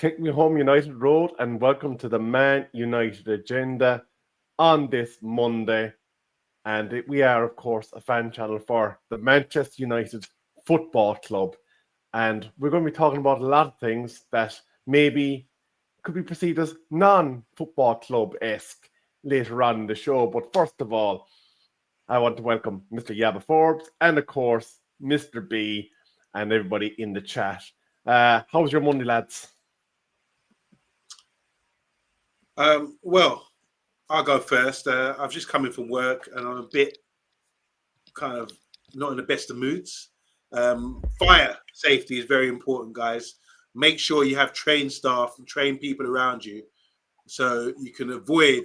Take Me Home United Road, and welcome to the Man United Agenda on this Monday. And we are, of course, a fan channel for the Manchester United Football Club. And we're going to be talking about a lot of things that maybe could be perceived as non-football club-esque later on in the show. But first of all, I want to welcome Mr. Yabba Forbes and, of course, Mr. B and everybody in the chat. How's your Monday, lads? Well, I'll go first. I've just come in from work and I'm a bit kind of not in the best of moods. Fire safety is very important, guys. Make sure you have trained staff and trained people around you so you can avoid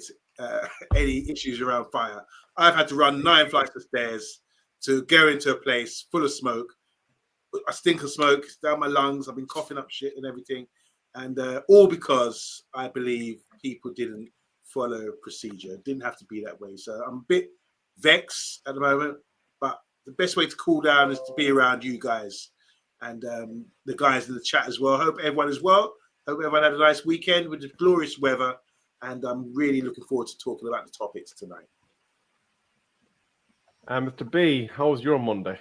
any issues around fire. I've had to run 9 flights of stairs to go into a place full of smoke. I stink of smoke down my lungs. I've been coughing up shit and everything. And all because I believe people didn't follow procedure. It didn't have to be that way. So I'm a bit vexed at the moment. But the best way to cool down is to be around you guys and the guys in the chat as well. Hope everyone is well. Hope everyone had a nice weekend with the glorious weather. And I'm really looking forward to talking about the topics tonight. Mr. B, how was your Monday?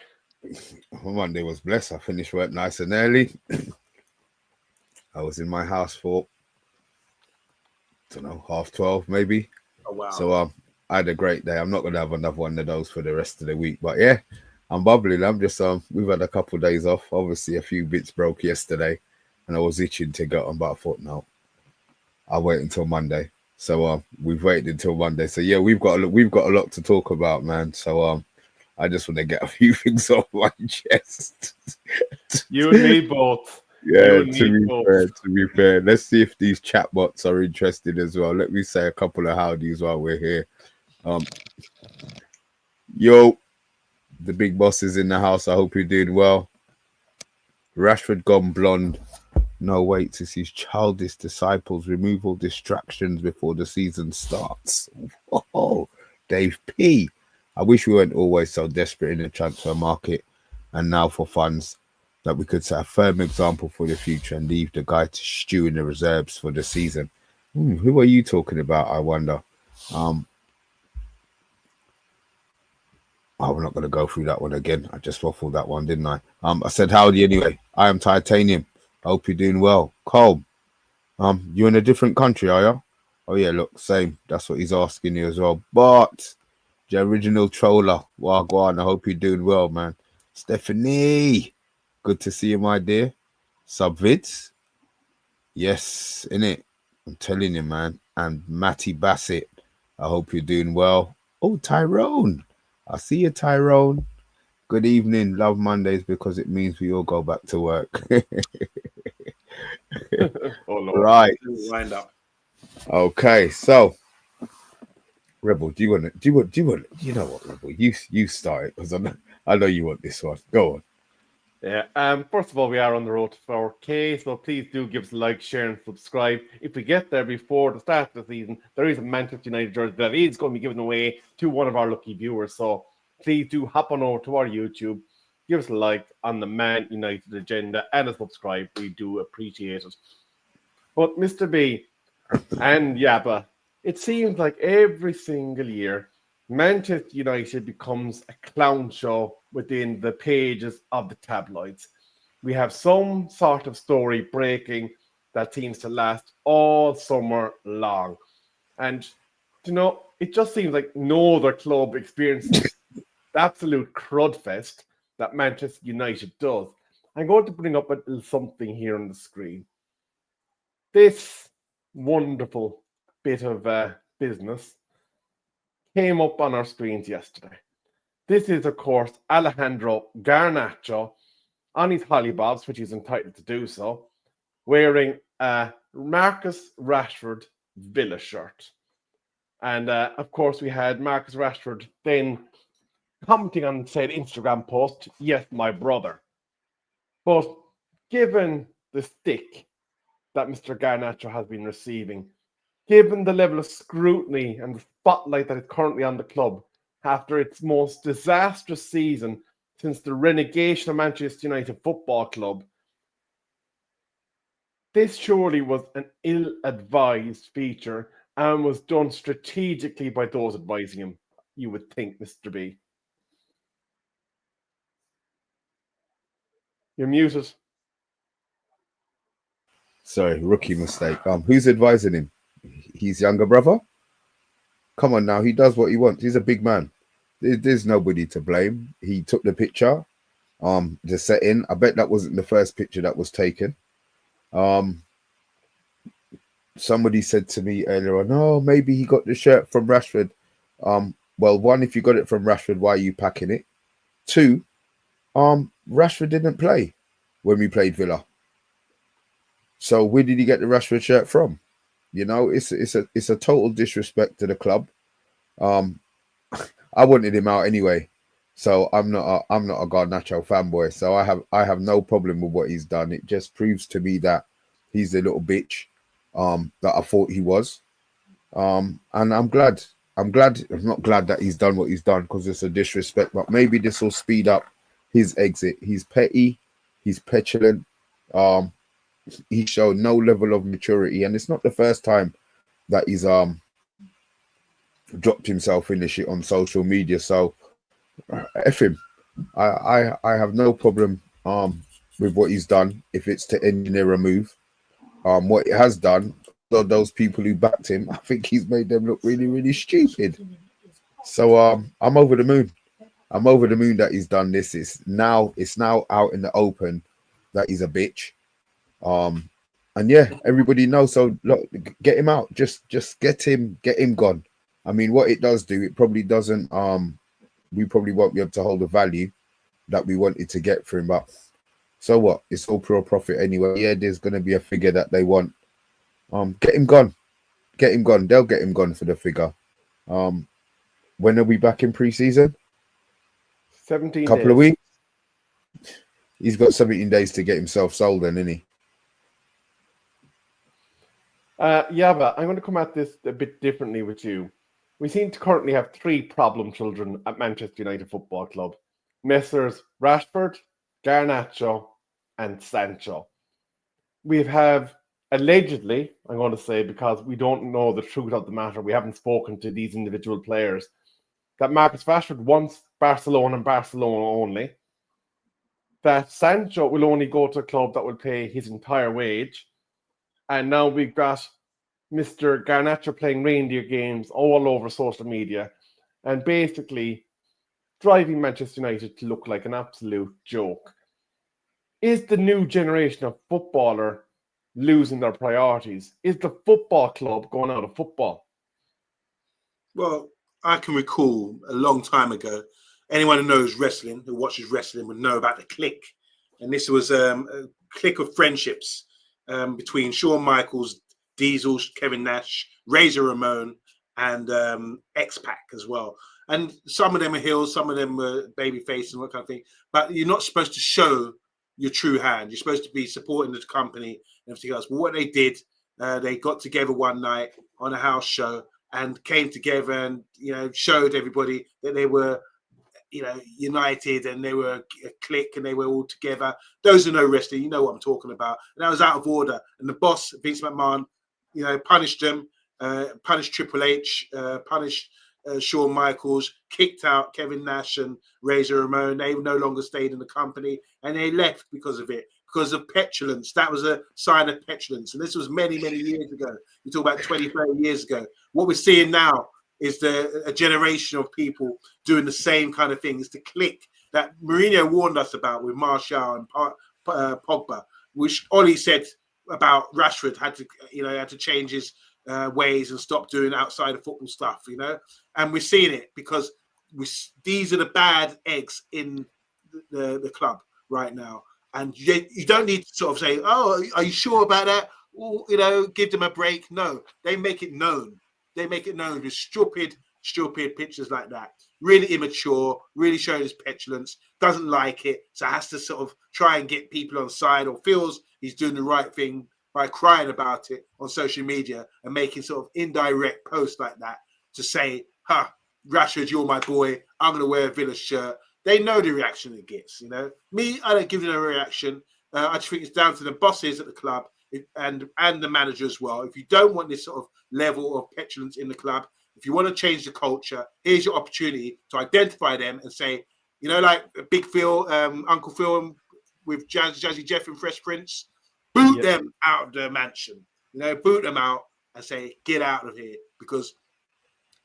My Monday was blessed. I finished work nice and early. I was in my house for, I don't know, 12:30 maybe. Oh, wow. So I had a great day. I'm not going to have another one of those for the rest of the week. But yeah, I'm bubbling. I'm just, we've had a couple of days off. Obviously, a few bits broke yesterday and I was itching to go on, but I thought, no, I'll wait until Monday. So we've waited until Monday. So yeah, we've got a lot to talk about, man. So I just want to get a few things off my chest. You and me both. Yeah, to be fair, let's see if these chatbots are interested as well. Let me say a couple of howdies while we're here. Yo, the big boss is in the house. I hope you're doing well. Rashford gone blonde. No wait to see his childish disciples remove all distractions before the season starts. Oh, Dave P. I wish we weren't always so desperate in the transfer market and now for funds that we could set a firm example for the future and leave the guy to stew in the reserves for the season. Who are you talking about, I wonder? I'm not going to go through that one again. I just waffled that one, didn't I? I said howdy anyway. I am Titanium. I hope you're doing well. Cole, you in a different country, are you? Oh yeah, look, same. That's what he's asking you as well. But the original troller, Wagwan, I hope you're doing well, man. Stephanie, good to see you, my dear. Subvids, yes, innit? I'm telling you, man. And Matty Bassett, I hope you're doing well. Oh, Tyrone, I see you, Tyrone. Good evening. Love Mondays because it means we all go back to work. Oh, Lord. Right. Wind up. Okay, so Rebel, you know what, Rebel? You start it because I know you want this one. Go on. Yeah. First of all, we are on the road to 4K, so please do give us a like, share, and subscribe. If we get there before the start of the season, there is a Manchester United jersey that is going to be given away to one of our lucky viewers. So please do hop on over to our YouTube, give us a like on the Man United Agenda, and a subscribe. We do appreciate it. But Mr. B and Yabba, it seems like every single year, Manchester United becomes a clown show within the pages of the tabloids. We have some sort of story breaking that seems to last all summer long. And, it just seems like no other club experiences the absolute crudfest that Manchester United does. I'm going to bring up a little something here on the screen. This wonderful bit of business came up on our screens yesterday. This is, of course, Alejandro Garnacho on his hollybobs, which he's entitled to do so, wearing a Marcus Rashford Villa shirt. And, of course, we had Marcus Rashford then commenting on said Instagram post, yes, my brother. But given the stick that Mr. Garnacho has been receiving, given the level of scrutiny and the spotlight that is currently on the club after its most disastrous season since the relegation of Manchester United Football Club, This surely was an ill-advised feature and was done strategically by those advising him, you would think, Mr. B. You're muted. Sorry, rookie mistake. Who's advising him? His younger brother? Come on now, he does what he wants. He's a big man. There's nobody to blame. He took the picture, the setting. I bet that wasn't the first picture that was taken. Somebody said to me earlier on, oh, maybe he got the shirt from Rashford. Well, one, if you got it from Rashford, why are you packing it? Two, Rashford didn't play when we played Villa. So where did he get the Rashford shirt from? You know, it's a total disrespect to the club. I wanted him out anyway, so I'm not a Garnacho fanboy. So I have no problem with what he's done. It just proves to me that he's the little bitch that I thought he was. And I'm glad. I'm not glad that he's done what he's done because it's a disrespect. But maybe this will speed up his exit. He's petty. He's petulant. He showed no level of maturity, and it's not the first time that he's dropped himself in the shit on social media. So F him. I have no problem with what he's done if it's to engineer a move. What it has done, those people who backed him, I think he's made them look really, really stupid. So I'm over the moon. I'm over the moon that he's done this. It's now out in the open that he's a bitch. And yeah, everybody knows. So look, get him out. Just get him gone. I mean, what it does do, it probably doesn't. We probably won't be able to hold the value that we wanted to get for him. But so what? It's all pure profit anyway. Yeah, there's going to be a figure that they want. Get him gone. Get him gone. They'll get him gone for the figure. When are we back in pre-season? 17 Couple days. of weeks. He's got 17 days to get himself sold, then, isn't he? Yeah, but I'm going to come at this a bit differently with you. We seem to currently have 3 problem children at Manchester United Football Club. Messrs. Rashford, Garnacho, and Sancho. We have allegedly, I'm going to say, because we don't know the truth of the matter, we haven't spoken to these individual players, that Marcus Rashford wants Barcelona and Barcelona only, that Sancho will only go to a club that will pay his entire wage, and now we've got Mr. Garnacho playing reindeer games all over social media and basically driving Manchester United to look like an absolute joke. Is the new generation of footballer losing their priorities? Is the football club going out of football? Well, I can recall a long time ago, anyone who knows wrestling, who watches wrestling, would know about the clique. And this was a clique of friendships between Shawn Michaels, Diesel, Kevin Nash, Razor Ramon, and X-Pac as well. And some of them are heels, some of them were babyface and that kind of thing. But you're not supposed to show your true hand. You're supposed to be supporting the company and everything else. But what they did, they got together one night on a house show and came together and, you know, showed everybody that they were, you know, united and they were a clique and they were all together. Those who know wrestling, you know what I'm talking about. And that was out of order. And the boss, Vince McMahon, you know, punished them, punished Triple H, punished Shawn Michaels, kicked out Kevin Nash and Razor Ramon. They no longer stayed in the company and they left because of it, because of petulance. That was a sign of petulance. And this was many, many years ago. You talk about 20, 30 years ago. What we're seeing now is a generation of people doing the same kind of thing. It's the clique that Mourinho warned us about with Martial and Pogba, which Ollie said about Rashford had to change his ways and stop doing outside of football stuff, you know. And we're seeing it because these are the bad eggs in the club right now. And you don't need to sort of say, oh, are you sure about that? Or, you know, give them a break. No, they make it known. They make it known with stupid pictures like that. Really immature, really showing his petulance, doesn't like it, so has to sort of try and get people on side or feels he's doing the right thing by crying about it on social media and making sort of indirect posts like that to say, Rashford, you're my boy, I'm going to wear a Villa shirt. They know the reaction it gets, you know. Me, I don't give them a reaction. I just think it's down to the bosses at the club and the manager as well. If you don't want this sort of level of petulance in the club, if you want to change the culture, here's your opportunity to identify them and say, you know, like Big Phil, Uncle Phil with Jazzy Jeff and Fresh Prince, boot them out of the mansion. You know, boot them out and say, get out of here. Because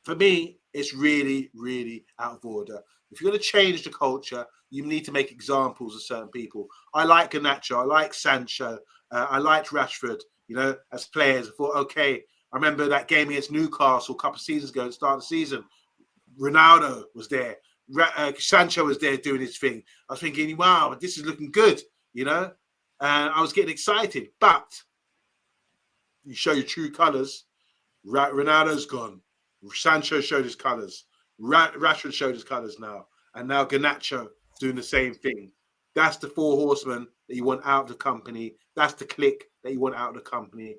for me, it's really, really out of order. If you're going to change the culture, you need to make examples of certain people. I like Garnacho. I like Sancho. I liked Rashford, you know, as players. I thought, okay, I remember that game against Newcastle a couple of seasons ago at the start of the season. Ronaldo was there. Sancho was there doing his thing. I was thinking, wow, this is looking good, you know? And I was getting excited. But you show your true colours. Ronaldo's gone. Sancho showed his colours. Rashford showed his colours now. And now Garnacho doing the same thing. That's the four horsemen that you want out of the company. That's the clique that you want out of the company.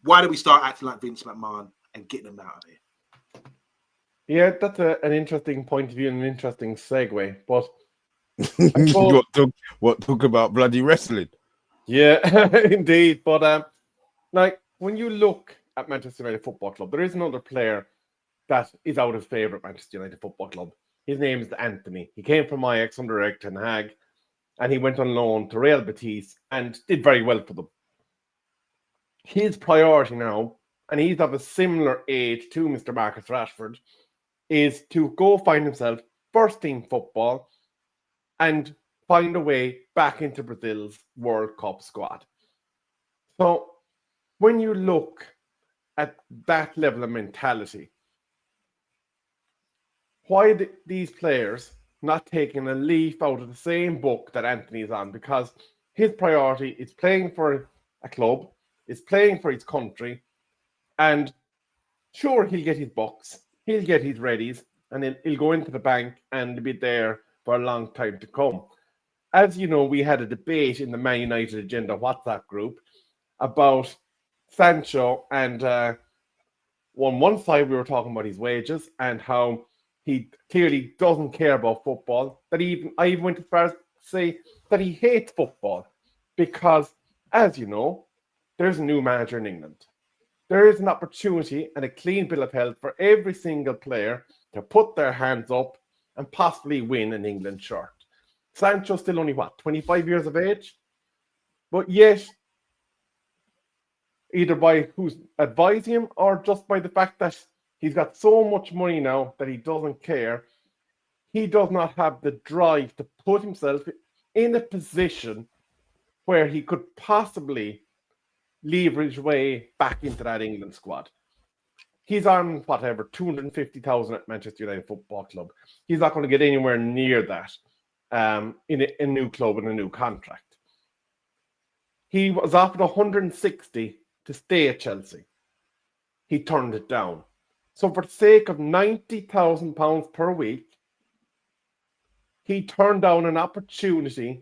Why do we start acting like Vince McMahon and get them out of here? Yeah, that's an interesting point of view and an interesting segue. But I suppose, what talk about bloody wrestling? Yeah, indeed. But like when you look at Manchester United Football Club, there is another player that is out of favour at Manchester United Football Club. His name is Anthony. He came from Ajax under Erik ten Hag, and he went on loan to Real Betis and did very well for them. His priority now, and he's of a similar age to Mr. Marcus Rashford, is to go find himself first team football and find a way back into Brazil's World Cup squad. So when you look at that level of mentality, why these players not taking a leaf out of the same book that Anthony's on? Because his priority is playing for a club, is playing for his country, and sure, he'll get his bucks, he'll get his readies, and then he'll go into the bank and be there for a long time to come. As you know, we had a debate in the Man United Agenda WhatsApp group about Sancho, and on one side we were talking about his wages and how he clearly doesn't care about football. I even went as far as to say that he hates football because, as you know, there's a new manager in England. There is an opportunity and a clean bill of health for every single player to put their hands up and possibly win an England shirt. Sancho's still only, 25 years of age? But yet, either by who's advising him or just by the fact that he's got so much money now that he doesn't care, he does not have the drive to put himself in a position where he could possibly leverage his way back into that England squad. He's on, 250,000 at Manchester United Football Club. He's not going to get anywhere near that in a new club and a new contract. He was offered 160 to stay at Chelsea. He turned it down. So for the sake of £90,000 per week, he turned down an opportunity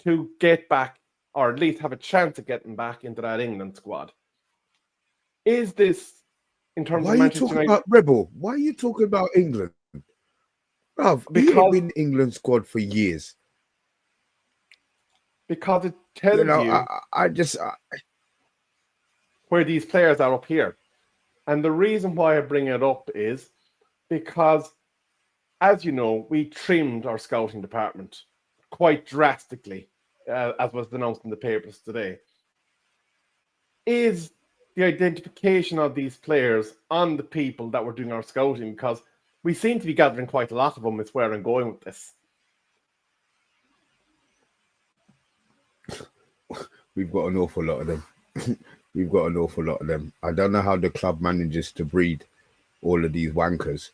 to get back, or at least have a chance of getting back into that England squad. Is this, in terms Why of are you Manchester talking United, about Rebel? Why are you talking about England? Bruv, he ain't been England squad for years. Because it tells where these players are up here. And the reason why I bring it up is because, as you know, we trimmed our scouting department quite drastically, as was announced in the papers today. Is the identification of these players on the people that were doing our scouting, because we seem to be gathering quite a lot of them, is where I'm going with this. We've got an awful lot of them. We've got an awful lot of them. I don't know how the club manages to breed all of these wankers.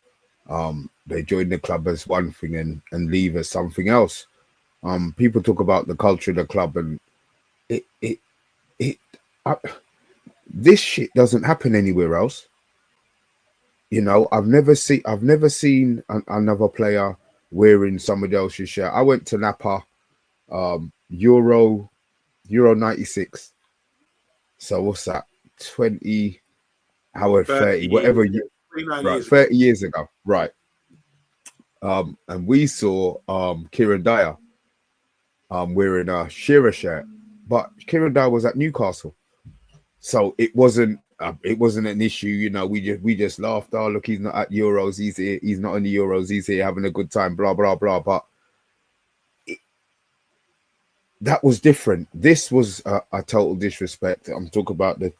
They join the club as one thing and leave as something else. People talk about the culture of the club, and this shit doesn't happen anywhere else. You know, I've never seen another player wearing somebody else's shirt. I went to Napa, Euro 96. So what's that? 30, whatever. Right, 30 years ago. Right. And we saw Kieran Dyer wearing a Shearer shirt. but Kieran Dyer was at Newcastle, so it wasn't an issue. You know, we just laughed. Oh, look, he's not at Euros. He's here. He's not in the Euros. He's here having a good time. Blah blah blah. But that was different. This was a total disrespect. I'm talking about the,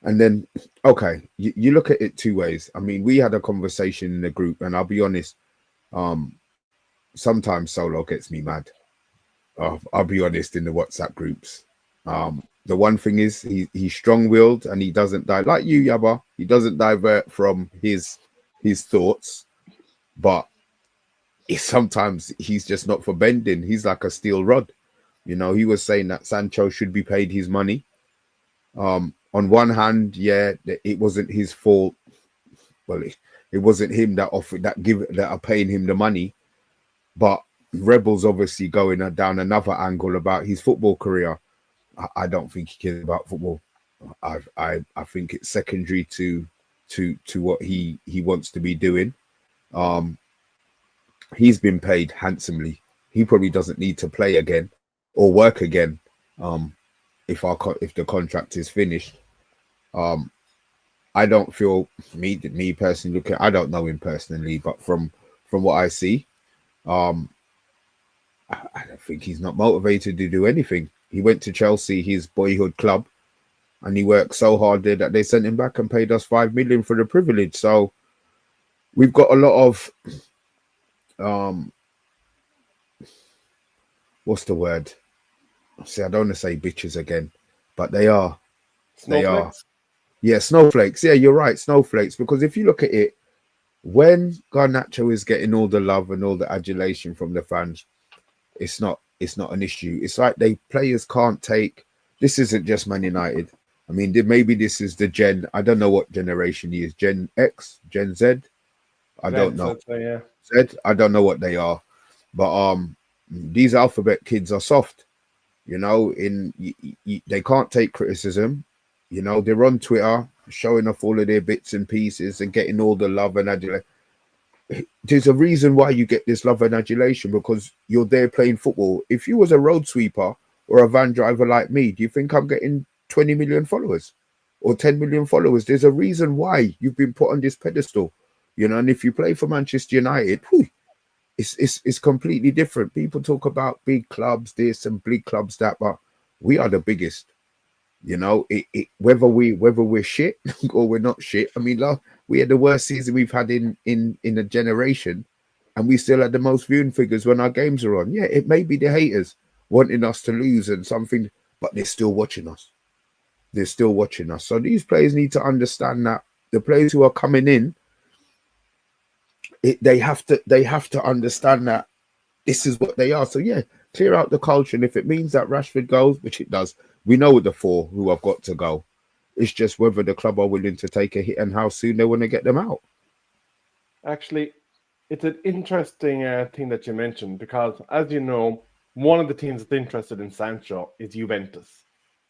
and then okay, you look at it two ways. I mean, we had a conversation in the group, and I'll be honest. Sometimes Solo gets me mad. I'll be honest, in the WhatsApp groups. The one thing is he's strong-willed and he doesn't die like you, Yabba. He doesn't divert from his thoughts, but sometimes he's just not for bending. He's like a steel rod. You know, he was saying that Sancho should be paid his money. On one hand, yeah, it wasn't his fault. Well, it wasn't him that are paying him the money, but Rebels obviously going down another angle about his football career. I don't think he cares about football. I think it's secondary to what he wants to be doing. He's been paid handsomely. He probably doesn't need to play again or work again. If the contract is finished, I don't feel me personally looking. I don't know him personally, but from what I see, I don't think he's not motivated to do anything. He went to Chelsea, his boyhood club, and he worked so hard there that they sent him back and paid us $5 million for the privilege. So we've got a lot of what's the word? See, I don't want to say bitches again, but they are. They are. Yeah, snowflakes. Yeah, you're right, snowflakes. Because if you look at it, when Garnacho is getting all the love and all the adulation from the fans, it's not an issue. It's like players can't take. This isn't just Man United. I mean, maybe this is the gen. I don't know what generation he is. Gen X, Gen Z. I don't know. Yeah. Z. I don't know what they are, but these alphabet kids are soft. You know, they can't take criticism. You know, they're on Twitter showing off all of their bits and pieces and getting all the love and adulation. There's a reason why you get this love and adulation, because you're there playing football. If you was a road sweeper or a van driver like me, do you think I'm getting 20 million followers or 10 million followers? There's a reason why you've been put on this pedestal, you know. And if you play for Manchester United, it's completely different. People talk about big clubs this and big clubs that, but we are the biggest. You know, whether we're shit or we're not shit. I mean, we had the worst season we've had in a generation, and we still had the most viewing figures when our games are on. Yeah, it may be the haters wanting us to lose and something, but they're still watching us. They're still watching us. So these players need to understand that the players who are coming in, they have to understand that this is what they are. So yeah, clear out the culture, and if it means that Rashford goes, which it does. We know the four who have got to go. It's just whether the club are willing to take a hit and how soon they want to get them out. Actually, it's an interesting thing that you mentioned, because, as you know, one of the teams that's interested in Sancho is Juventus.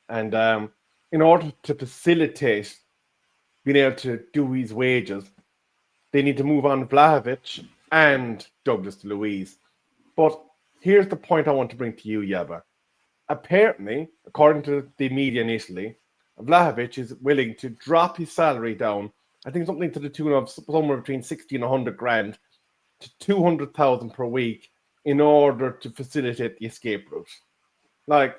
And in order to facilitate being able to do his wages, they need to move on Vlahovic and Douglas Luiz. But here's the point I want to bring to you, Yaba. Apparently, according to the media in Italy, Vlahovic is willing to drop his salary down, I think something to the tune of somewhere between 60 and 100 grand to 200,000 per week in order to facilitate the escape route. Like,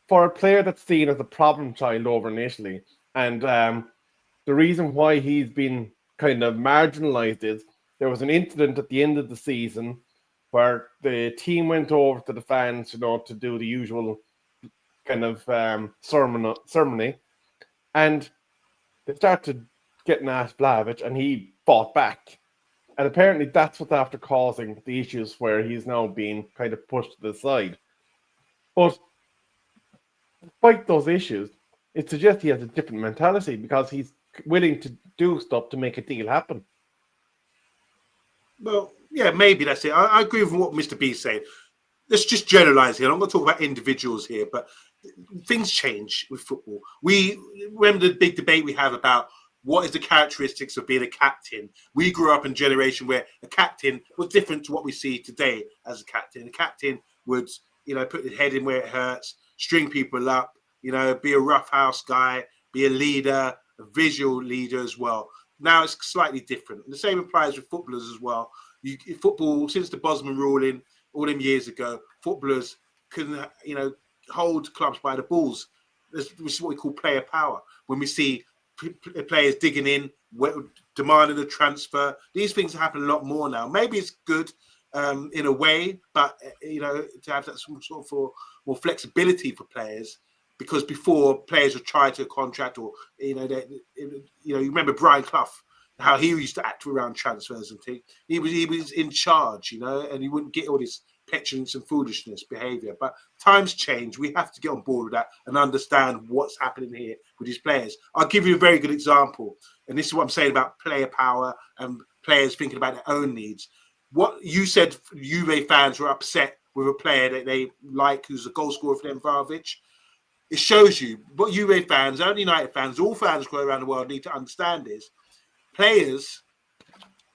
for a player that's seen as a problem child over in Italy, and the reason why he's been kind of marginalised is there was an incident at the end of the season where the team went over to the fans, you know, to do the usual kind of ceremony, and they started getting at Vlahovic, and he fought back. And apparently that's what's after causing the issues where he's now being kind of pushed to the side. But despite those issues, it suggests he has a different mentality, because he's willing to do stuff to make a deal happen. Well, yeah, maybe that's it. I agree with what Mr. B is saying. Let's just generalize here. I'm going to talk about individuals here, but things change with football. We remember the big debate we have about what is the characteristics of being a captain. We grew up in a generation where a captain was different to what we see today as a captain. A captain would, you know, put his head in where it hurts, string people up, be a roughhouse guy, be a leader, a visual leader as well. Now it's slightly different. The same applies with footballers as well. Football, since the Bosman ruling all them years ago, footballers couldn't, hold clubs by the balls. Which is what we call player power. When we see players digging in, demanding a transfer, these things happen a lot more now. Maybe it's good in a way, but to have that sort of more flexibility for players, because before players would try to contract, or you remember Brian Clough, how he used to act around transfers and things. He was in charge, and he wouldn't get all this petulance and foolishness behavior. But times change. We have to get on board with that and understand what's happening here with these players. I'll give you a very good example, and this is what I'm saying about player power and players thinking about their own needs. What you said, Juve fans were upset with a player that they like, who's a goal scorer for them, Vlahovic. It shows you what Juve fans, only United fans, all fans around the world need to understand is players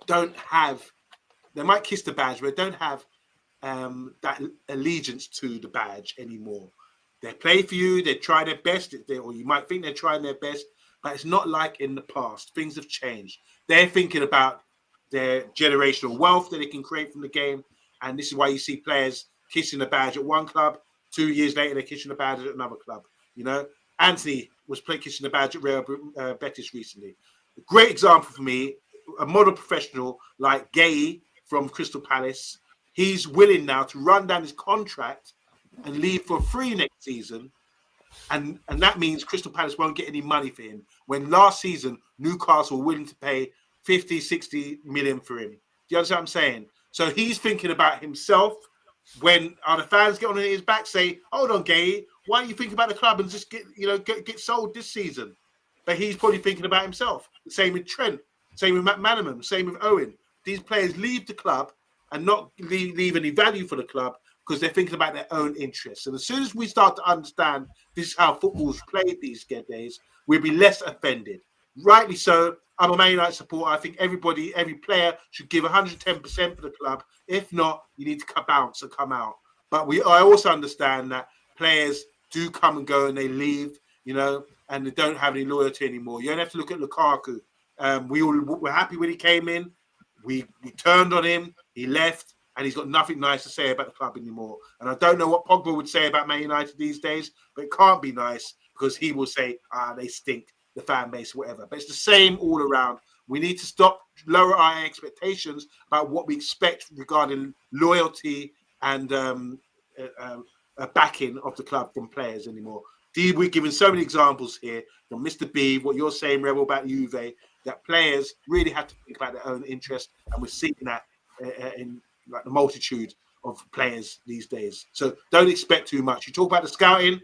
don't have, they might kiss the badge, but they don't have that allegiance to the badge anymore. They play for you, they try their best, or you might think they're trying their best, but it's not like in the past. Things have changed. They're thinking about their generational wealth that they can create from the game, and this is why you see players kissing the badge at one club, 2 years later they're kissing the badge at another club. Anthony was kissing the badge at Real Betis recently. A great example for me, a model professional like Gay from Crystal Palace. He's willing now to run down his contract and leave for free next season. And that means Crystal Palace won't get any money for him. When last season, Newcastle were willing to pay 50, 60 million for him. Do you understand what I'm saying? So he's thinking about himself. When the fans get on his back, say, hold on, Gay, why don't you think about the club and just get sold this season? But he's probably thinking about himself. The same with Trent, same with Matt Manaman, same with Owen. These players leave the club and not leave any value for the club because they're thinking about their own interests. And as soon as we start to understand this is how football's played these days, we'll be less offended. Rightly so. I'm a Man United supporter. I think every player should give 110% for the club. If not, you need to bounce and come out. But I also understand that players do come and go and they leave, and they don't have any loyalty anymore. You don't have to look at Lukaku. We were happy when he came in. We turned on him. He left, and he's got nothing nice to say about the club anymore. And I don't know what Pogba would say about Man United these days, but it can't be nice because he will say, they stink, the fan base, whatever. But it's the same all around. We need to stop, lower our expectations about what we expect regarding loyalty and backing of the club from players anymore. We're giving so many examples here from Mr. B, what you're saying, Rebel, about Juve, that players really have to think about their own interest, and we're seeing that in like the multitude of players these days. So don't expect too much. You talk about the scouting.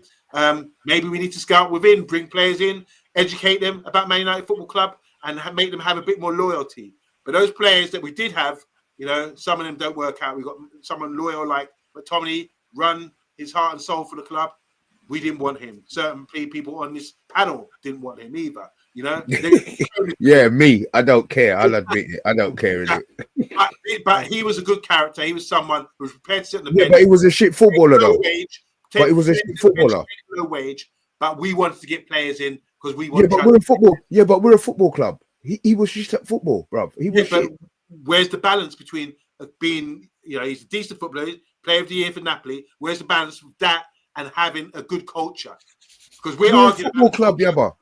Maybe we need to scout within, bring players in, educate them about Man United Football Club, and make them have a bit more loyalty. But those players that we did have, some of them don't work out. We've got someone loyal like McTominay, run his heart and soul for the club. We didn't want him. Certain people on this panel didn't want him either. Yeah, me. I don't care. I'll admit it. I don't care. But he was a good character. He was someone who was prepared to sit on the bench. But he was a shit footballer, though. But he was a shit footballer. No wage. But we wanted to get players in because we wanted. But we're a football. Yeah, but we're a football club. He was just at football, bro. He was. But where's the balance between being, he's a decent footballer, player of the year for Napoli? Where's the balance of that and having a good culture? Because we're arguing a football club, yeah, but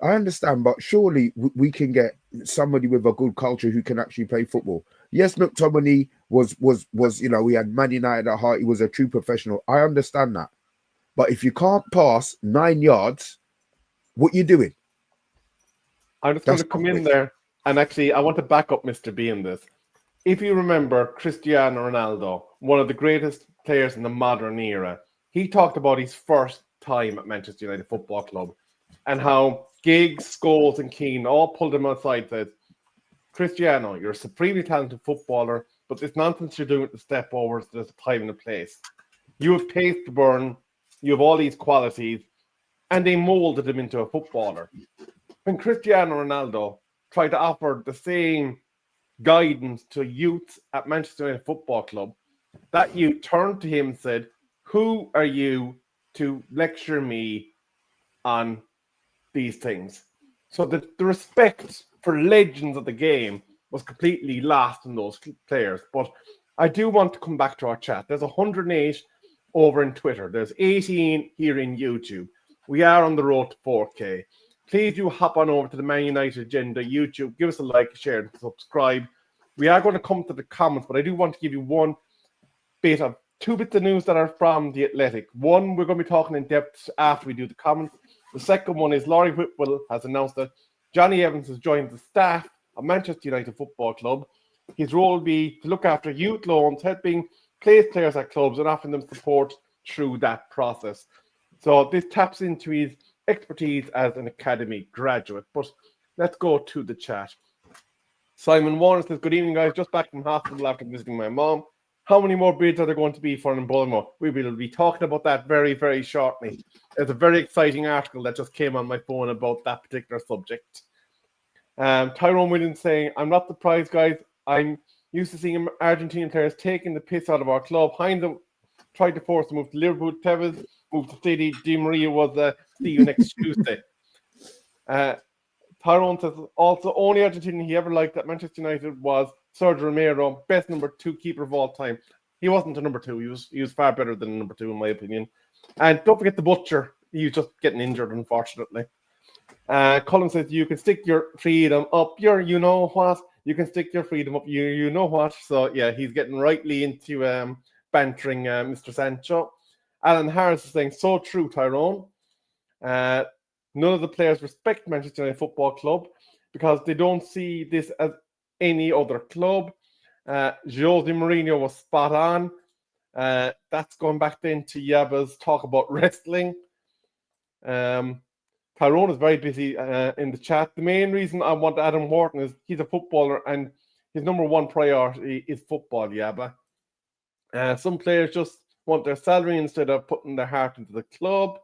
I understand, but surely we can get somebody with a good culture who can actually play football. Yes, McTominay was he had Man United at heart. He was a true professional. I understand that, but if you can't pass 9 yards, what you doing? I'm just going to come in there, and actually, I want to back up Mr. B in this. If you remember Cristiano Ronaldo, one of the greatest players in the modern era, he talked about his first time at Manchester United Football Club and how Giggs, Scholes and Keane all pulled him aside and said, Cristiano, you're a supremely talented footballer, but this nonsense you're doing with the step overs, there's a time and a place. You have pace to burn, you have all these qualities, and they molded him into a footballer. When Cristiano Ronaldo tried to offer the same guidance to youth at Manchester United Football Club, that you turned to him and said, "Who are you to lecture me on these things?" So the respect for legends of the game was completely lost in those players. But I do want to come back to our chat. There's 108 over in Twitter. There's 18 here in YouTube. We are on the road to 4K. Please do hop on over to the Man United Agenda YouTube. Give us a like, share, and subscribe. We are going to come to the comments, but I do want to give you two bits of news that are from The Athletic. One, we're going to be talking in depth after we do the comments. The second one is Laurie Whitwell has announced that Johnny Evans has joined the staff of Manchester United Football Club. His role will be to look after youth loans, helping place players at clubs and offering them support through that process. So this taps into his expertise as an academy graduate. But let's go to the chat. Simon Warner says, "Good evening, guys. Just back from hospital after visiting my mom. How many more bids are there going to be for Mbeumo? We will be talking about that very, very shortly. There's a very exciting article that just came on my phone about that particular subject." Tyrone Williams saying, "I'm not surprised, guys. I'm used to seeing Argentine players taking the piss out of our club. Heinz tried to force a move to Liverpool. Tevez moved to City. Di Maria was see you next Tuesday." Tyrone says, "Also, only Argentinian he ever liked at Manchester United was Sergio Romero, best number 2 keeper of all time." He wasn't a number 2. He was far better than a number 2, in my opinion. And don't forget the butcher. He was just getting injured, unfortunately. Colin says, "You can stick your freedom up your you know what. You can stick your freedom up you know what." So, yeah, he's getting rightly into bantering Mr. Sancho. Alan Harris is saying, "So true, Tyrone. None of the players respect Manchester United Football Club because they don't see this as any other club." Jose Mourinho was spot on. That's going back then to Yaba's talk about wrestling. Tyrone is very busy in the chat. The main reason I want Adam Wharton is he's a footballer and his number one priority is football, Yaba. Some players just want their salary instead of putting their heart into the club.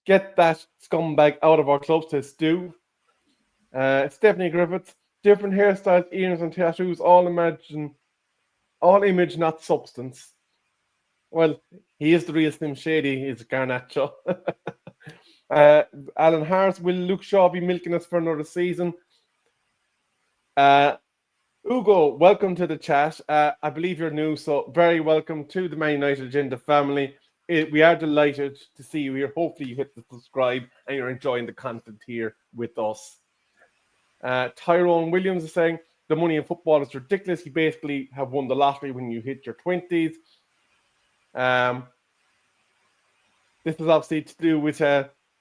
"Get that scumbag out of our club," says Stu. Stephanie Griffiths, "Different hairstyles, earrings, and tattoos, all image, not substance." Well, he is the real Slim Shady, is Garnacho. Alan Harris, "Will Luke Shaw be milking us for another season?" Ugo, welcome to the chat. I believe you're new, so very welcome to the Man United Agenda family. We are delighted to see you here. Hopefully you hit the subscribe and you're enjoying the content here with us. Tyrone Williams is saying, "The money in football is ridiculous. You basically have won the lottery when you hit your 20s. This is obviously to do with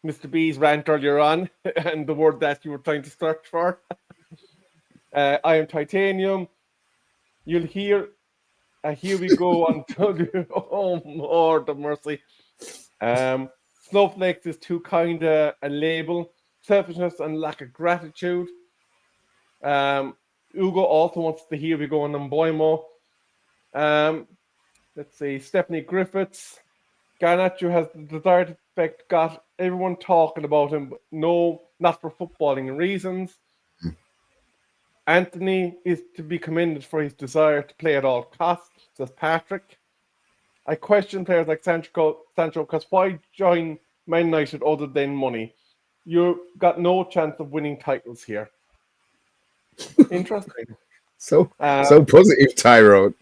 Mr. B's rant earlier on and the word that you were trying to search for. I am Titanium. You'll hear, here we go on. Oh, Lord of mercy. Snowflakes is too kind a label. Selfishness and lack of gratitude. Ugo also wants to hear we go on Mbeumo. Let's see. Stephanie Griffiths. Garnacho has the desired effect, got everyone talking about him, but no, not for footballing reasons. Anthony is to be commended for his desire to play at all costs, says Patrick. I question players like Sancho because why join Man United other than money? You got no chance of winning titles here. Interesting. So positive, Tyrone.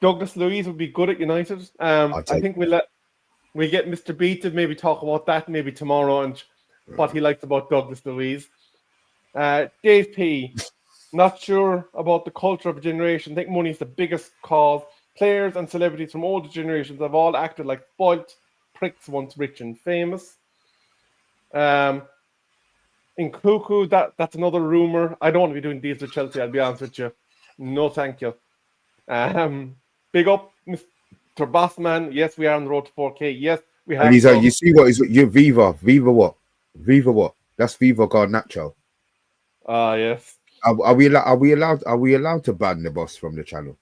Douglas Luiz would be good at United. I think we'll get Mr. B to maybe talk about that maybe tomorrow and what he likes about Douglas Luiz. Dave P, not sure about the culture of a generation. I think money is the biggest cause. Players and celebrities from older generations have all acted like spoilt pricks once rich and famous. In Cuckoo, that's another rumor. I don't want to be doing deals with Chelsea, I'll be honest with you. No, thank you. Big up, Mr. Bossman. Yes, we are on the road to 4K. Yes, we have. Lisa, you see what is your Viva what? Viva what? That's Viva Garnacho. Yes. Are we allowed to ban the boss from the channel?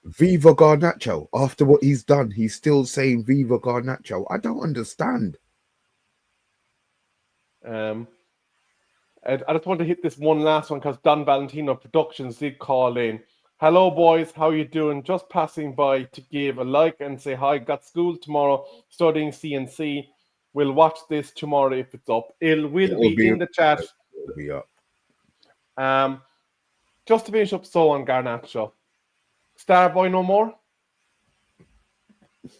Viva Garnacho. After what he's done, he's still saying Viva Garnacho. I don't understand. I just want to hit this one last one because Don Valentino Productions did call in. Hello, boys. How you doing? Just passing by to give a like and say hi. Got school tomorrow, studying CNC. We'll watch this tomorrow if it's up. It will It'll be be, in the chat. it'll be up. Just to finish up, so on Garnacho. Starboy no more?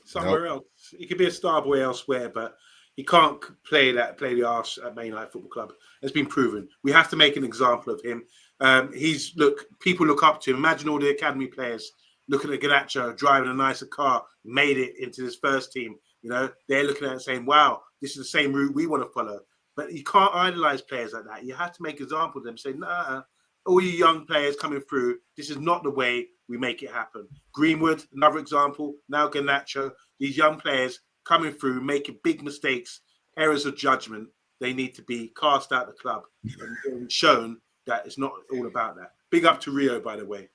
Somewhere else. He could be a star boy elsewhere, but he can't play the arse at Man United Football Club. It's been proven. We have to make an example of him. People look up to him. Imagine all the academy players looking at Garnacho driving a nicer car, made it into his first team. You know, they're looking at it saying, wow, this is the same route we want to follow. But you can't idolize players like that. You have to make an example of them. Say, nah, all you young players coming through, this is not the way we make it happen. Greenwood, another example. Now Garnacho, these young players coming through, making big mistakes, errors of judgment. They need to be cast out of the club and shown that it's not all about that. Big up to Rio, by the way.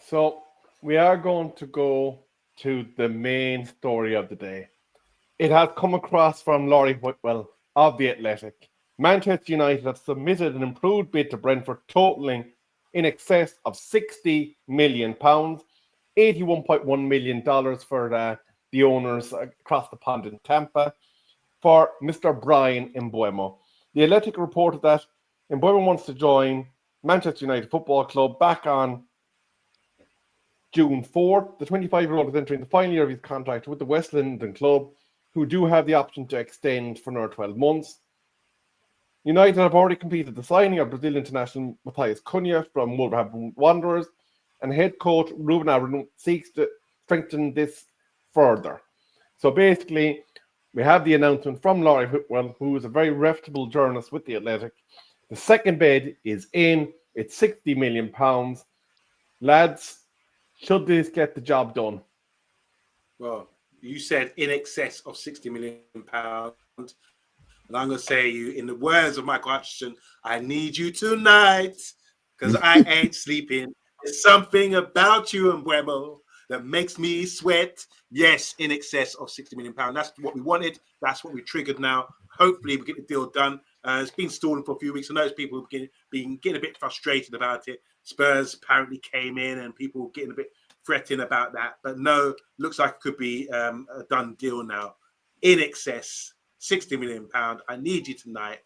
So we are going to go to the main story of the day. It has come across from Laurie Whitwell of The Athletic. Manchester United have submitted an improved bid to Brentford totaling in excess of £60 million, $81.1 million for the owners across the pond in Tampa, for Mr. Brian Mbeumo. The Athletic reported that Mbeumo wants to join Manchester United Football Club back on June 4th. The 25-year-old is entering the final year of his contract with the West London club, who do have the option to extend for another 12 months. United have already completed the signing of Brazilian international Matheus Cunha from Wolverhampton Wanderers, and head coach Ruben Amorim seeks to strengthen this further. So basically, we have the announcement from Laurie Whitwell, who is a very reputable journalist with The Athletic. The second bid is in. It's £60 million. Lads, should this get the job done? Well, you said in excess of £60 million. And I'm going to say you, in the words of Michael Hutchinson, I need you tonight because I ain't sleeping. There's something about you, Mbeumo, that makes me sweat. Yes, in excess of £60 million. That's what we wanted. That's what we triggered now. Hopefully, we get the deal done. It's been stalling for a few weeks. I know people have been getting a bit frustrated about it. Spurs apparently came in and people were getting a bit fretting about that. But no, looks like it could be a done deal now. In excess, £60 million. I need you tonight.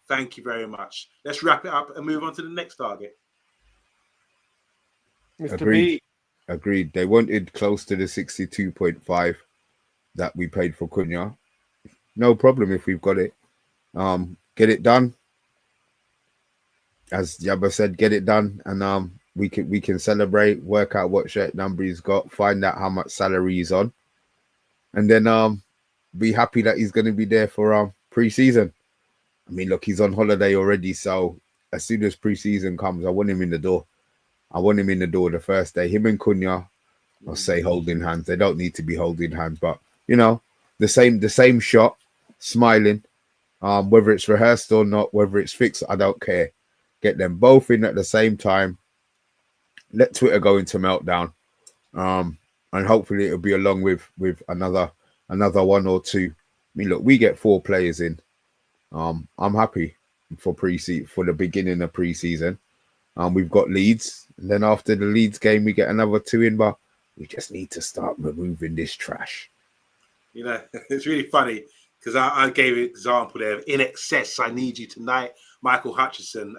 Thank you very much. Let's wrap it up and move on to the next target. Mr. Agreed. B. Agreed. They wanted close to the 62.5 that we paid for Cunha. No problem if we've got it. Get it done. As Yabba said, get it done, and we can celebrate, work out what shirt number he's got, find out how much salary he's on, and then be happy that he's going to be there for pre-season. I mean, look, he's on holiday already, so as soon as pre-season comes, I want him in the door. I want him in the door the first day. Him and Cunha, I'll say holding hands. They don't need to be holding hands, but you know, the same shot, smiling. Whether it's rehearsed or not, whether it's fixed, I don't care. Get them both in at the same time. Let Twitter go into meltdown, and hopefully it'll be along with another one or two. I mean, look, we get 4 players in. I'm happy for the beginning of pre-season. We've got Leeds, and then after the Leeds game, we get another 2 in. But we just need to start removing this trash. You know, it's really funny because I gave an example there of in excess. I need you tonight, Michael Hutchinson.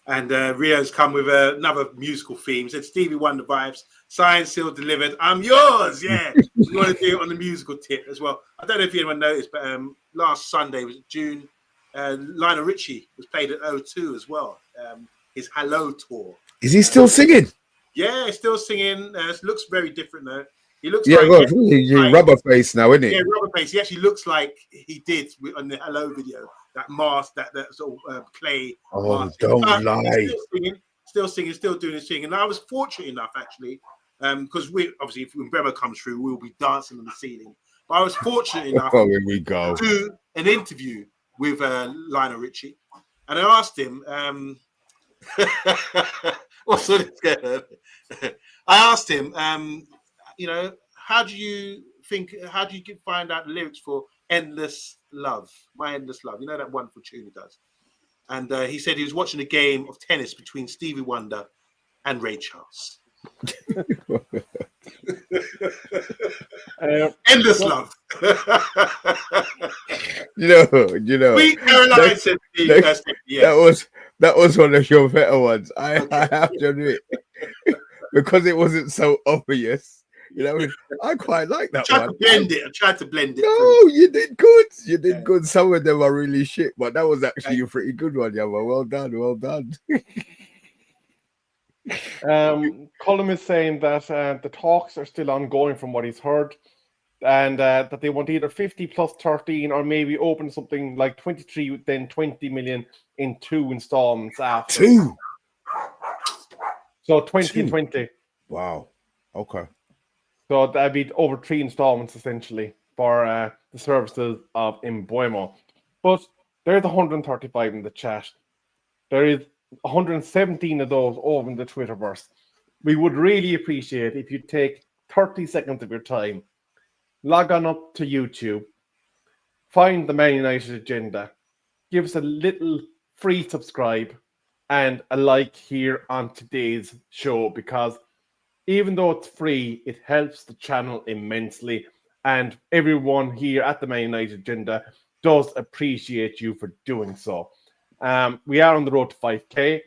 And Rio's come with another musical theme. Said Stevie Wonder vibes, signed, sealed, delivered. I'm yours. Yeah, we want to do it on the musical tip as well. I don't know if anyone noticed, but last Sunday was June. Lionel Richie was played at O2 as well. His Hello tour. Is he still singing? Yeah, still singing. Looks very different though. He looks like rubber face now, isn't it? Yeah, rubber face. He actually looks like he did on the Hello video. That mask, that sort of clay. Oh, mask. don't lie. Still singing, still doing his thing. And I was fortunate enough, actually, because we obviously, if Mbeumo comes through, we'll be dancing on the ceiling. But I was fortunate enough to do an interview with Lionel Richie, and I asked him, what's this going on? I asked him, you know, how do you find out the lyrics for Endless Love, My Endless Love? You know that wonderful tune he does. And he said he was watching a game of tennis between Stevie Wonder and Ray Charles. Endless love. you know. Sweet Caroline said, that was one of your better ones. I have to admit, because it wasn't so obvious. You know, I quite like that one. I tried to blend it. No, you did good. You did good. Some of them are really shit, but that was actually a pretty good one, Yama. Well done. Well done. Colm is saying that the talks are still ongoing from what he's heard, and that they want either 50 plus 13 or maybe open something like 23, then 20 million in 2 installments after. 2. So 20 2. and 20. Wow. Okay. So that'd be over 3 installments essentially for the services of Mbeumo. But there's 135 in the chat. There is 117 of those over in the Twitterverse. We would really appreciate if you take 30 seconds of your time, log on up to YouTube, find the Man United Agenda, give us a little free subscribe and a like here on today's show, because even though it's free, it helps the channel immensely, and everyone here at the Man United Agenda does appreciate you for doing so. We are on the road to 5K,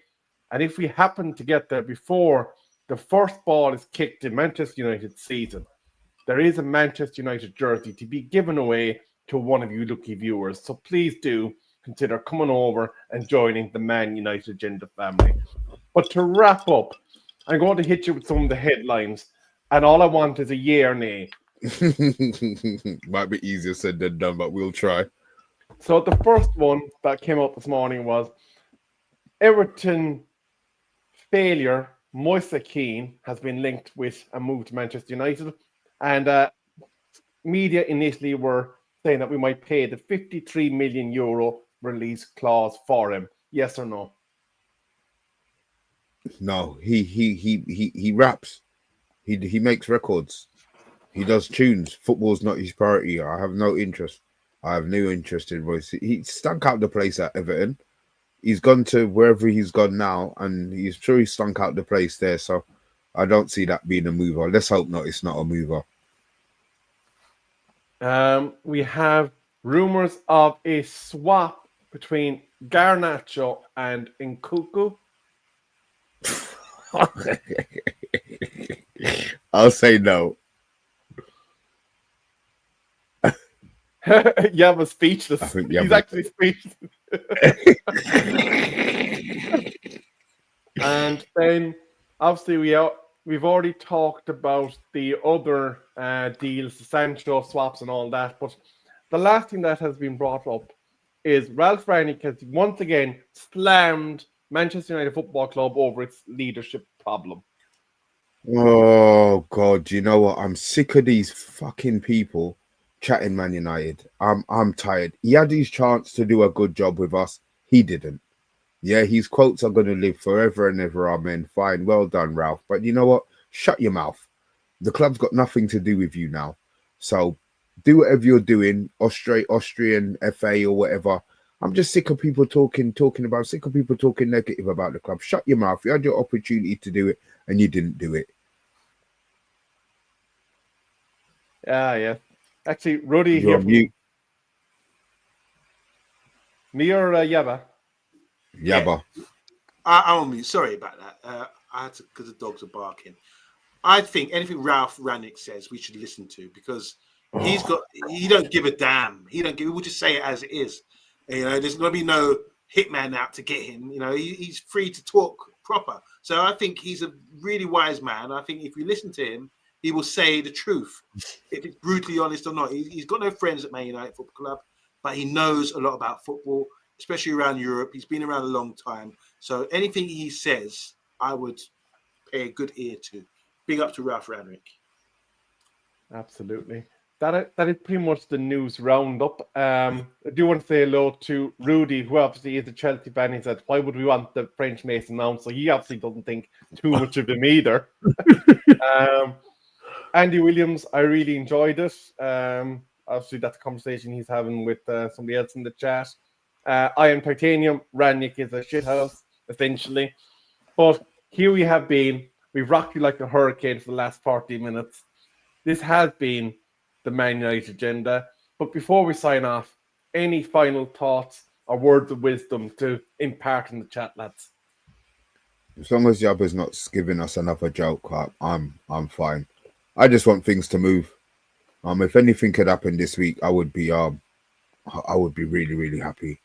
and if we happen to get there before the first ball is kicked in Manchester United season, there is a Manchester United jersey to be given away to one of you lucky viewers. So please do consider coming over and joining the Man United Agenda family. But to wrap up, I'm going to hit you with some of the headlines, and all I want is a yay or nay. Might be easier said than done, but we'll try. So the first one that came up this morning was Everton failure. Moise Keane has been linked with a move to Manchester United, and media initially were saying that we might pay the 53 million euro release clause for him. Yes or no? No, he raps. He makes records. He does tunes. Football's not his priority. I have no interest. I have no interest in Royce. He stunk out the place at Everton. He's gone to wherever he's gone now, and he's sure he stunk out the place there. So I don't see that being a mover. Let's hope not. It's not a mover. We have rumors of a swap between Garnacho and Nkunku. I'll say no. Yama's speechless. He's actually speechless. And then, obviously, we've already talked about the other deals, the Sancho swaps and all that. But the last thing that has been brought up is Ralph Rangnick has once again slammed Manchester United Football Club over its leadership problem. Oh God, you know what? I'm sick of these fucking people chatting Man United. I'm tired. He had his chance to do a good job with us. He didn't. Yeah, his quotes are going to live forever and ever. Amen. Fine. Well done, Ralph. But you know what? Shut your mouth. The club's got nothing to do with you now. So do whatever you're doing, Austrian FA or whatever. I'm just sick of people talking negative about the club. Shut your mouth. You had your opportunity to do it and you didn't do it. Yeah. Actually, Ruddy You're here. mute. Me or Yaba? Yabba. I'm on mute. Sorry about that. I had to, because the dogs are barking. I think anything Ralph Rangnick says we should listen to, because he don't give a damn. He will just say it as it is. You know, there's going to be no hitman out to get him. You know, he's free to talk proper. So I think he's a really wise man. I think if you listen to him, he will say the truth, if it's brutally honest or not. He's got no friends at Man United Football Club, but he knows a lot about football, especially around Europe. He's been around a long time. So anything he says, I would pay a good ear to. Big up to Ralph Rangnick. Absolutely. That is pretty much the news roundup. I do want to say hello to Rudy, who obviously is a Chelsea fan. He said, why would we want the French Mason now? So he obviously doesn't think too much of him either. Andy Williams, I really enjoyed it. Obviously, that's a conversation he's having with somebody else in the chat. I am Titanium. Rangnick is a shithouse, essentially. But here we have been. We've rocked you like a hurricane for the last 40 minutes. This has been the Man United agenda. But before we sign off, any final thoughts or words of wisdom to impart in the chat, lads? As long as Jabba's not giving us another joke, I'm fine. I just want things to move. If anything could happen this week, I would be really, really happy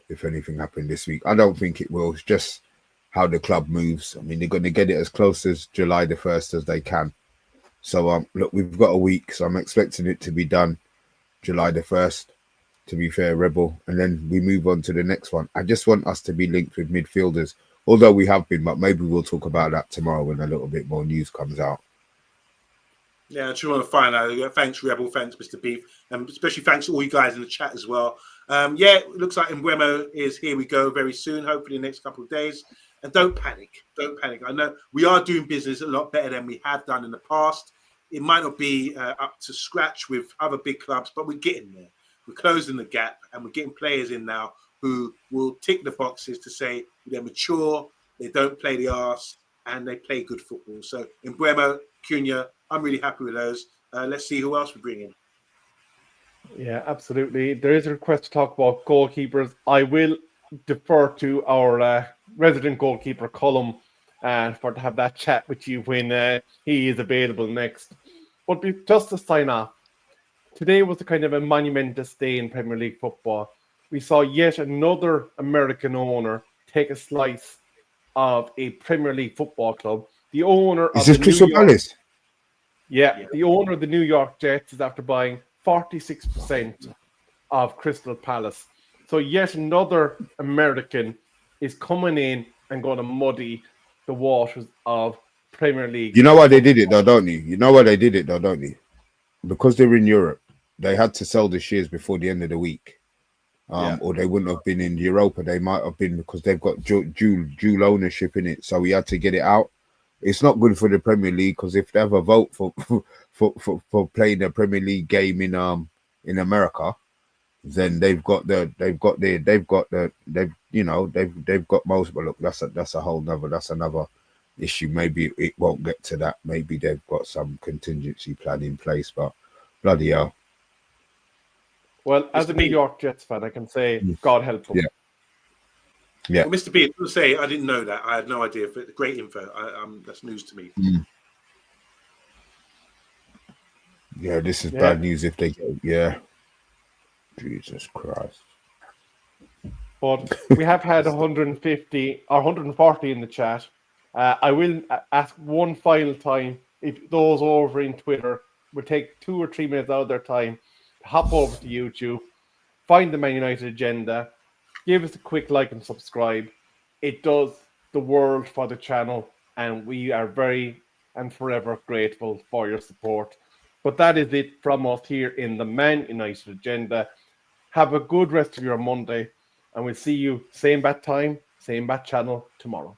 if anything happened this week. I don't think it will. It's just how the club moves. I mean, they're going to get it as close as July the 1st as they can. So, look, we've got a week, so I'm expecting it to be done July the 1st, to be fair, Rebel. And then we move on to the next one. I just want us to be linked with midfielders, although we have been, but maybe we'll talk about that tomorrow when a little bit more news comes out. Yeah, I just want to find out. Thanks, Rebel. Thanks, Mr. Beef. And especially thanks to all you guys in the chat as well. Yeah, it looks like Mbeumo is here we go very soon, hopefully in the next couple of days. And don't panic. Don't panic. I know we are doing business a lot better than we have done in the past. It might not be up to scratch with other big clubs, but we're getting there. We're closing the gap and we're getting players in now who will tick the boxes to say they're mature, they don't play the arse, and they play good football. So Mbeumo, Cunha, I'm really happy with those. Let's see who else we bring in. Yeah, absolutely. There is a request to talk about goalkeepers. I will defer to our resident goalkeeper, Colum, for to have that chat with you when he is available next. But just to sign off, today was a kind of a monumentous day in Premier League football. We saw yet another American owner take a slice of a Premier League football club. The owner Is this Crystal Palace? Yeah, the owner of the New York Jets is after buying 46% of Crystal Palace. So yet another American is coming in and going to muddy the waters of Premier League. You know why they did it though, don't you? You know why they did it though, don't you? Because they're in Europe. They had to sell the shares before the end of the week. Or they wouldn't have been in Europa. They might have been because they've got dual ownership in it. So we had to get it out. It's not good for the Premier League because if they have a vote for playing the Premier League game in America, then they've got most. But look, that's a whole nother. That's another issue. Maybe it won't get to that. Maybe they've got some contingency plan in place. But bloody hell. Well, as a New York Jets fan, I can say God help them. Yeah. Well, Mr. B, I say I didn't know that. I had no idea. But great info. That's news to me. Yeah, this is bad news if they get. Yeah. Jesus Christ. But we have had 150 or 140 in the chat. I will ask one final time if those over in Twitter would take 2 or 3 minutes out of their time, hop over to YouTube, find the Man United agenda, give us a quick like and subscribe. It does the world for the channel, and we are very and forever grateful for your support. But that is it from us here in the Man United agenda. Have a good rest of your Monday, and we'll see you same bat time, same bat channel tomorrow.